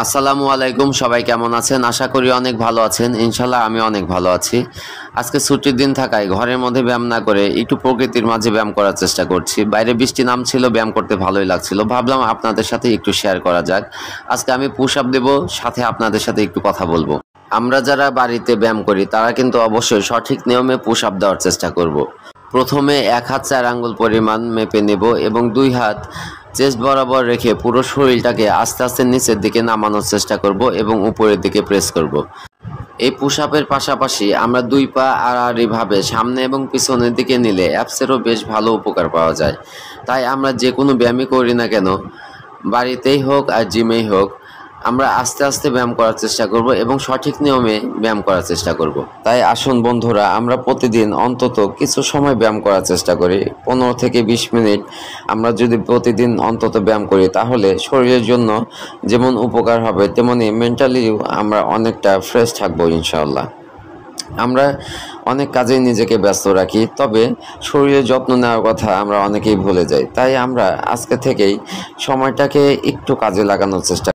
আসসালামু আলাইকুম, সবাই কেমন আছেন? আশা করি অনেক ভালো আছেন। ইনশাল্লাহ আমি অনেক ভালো আছি। আজকে ছুটির দিন থাকায় ঘরের মধ্যে ব্যায়াম না করে একটু প্রকৃতির মাঝে ব্যায়াম করার চেষ্টা করছি। বাইরে বৃষ্টি নামছিল, ব্যায়াম করতে ভালোই লাগছিল। ভাবলাম আপনাদের সাথে একটু শেয়ার করা যাক। আজকে আমি পুশ আপ দেব, সাথে আপনাদের সাথে একটু কথা বলবো। আমরা যারা বাড়িতে ব্যায়াম করি তারা কিন্তু অবশ্যই সঠিক নিয়মে পুশ আপ দেওয়ার চেষ্টা করব। প্রথমে 1 হাত 4 আঙ্গুল পরিমাণ মেপে নেব এবং 2 হাত চেস্ট বরাবর রেখে পুরো শরীরটাকে আস্তে আস্তে নিচের দিকে নামানোর চেষ্টা করব এবং উপরের দিকে প্রেস করব। এই পুশ আপের পাশাপাশি আমরা 2 পা আড়াআড়িভাবে সামনে এবং পিছনের দিকে নিলে অ্যাপসেরও বেশ ভালো উপকার পাওয়া যায়। তাই আমরা যে কোনো ব্যায়ামই করি না কেন, বাড়িতেই হোক আর জিমেই হোক, আমরা আস্তে আস্তে ব্যায়াম করার চেষ্টা করব এবং সঠিক নিয়মে ব্যায়াম করার চেষ্টা করব। তাই আসুন বন্ধুরা, আমরা প্রতিদিন অন্তত কিছু সময় ব্যায়াম করার চেষ্টা করি। 15 থেকে 20 মিনিট আমরা যদি প্রতিদিন অন্তত ব্যায়াম করি তাহলে শরীরের জন্য যেমন উপকার হবে তেমনি মেন্টালিও আমরা অনেকটা ফ্রেশ থাকবো ইনশাআল্লাহ। আমরা অনেক কাজেই নিজেকে ব্যস্ত রাখি, তবে শরীরের যত্ন নেওয়ার কথা আমরা অনেকেই ভুলে যাই। তাই আমরা আজকে থেকেই সময়টাকে একটু কাজে লাগানোর চেষ্টা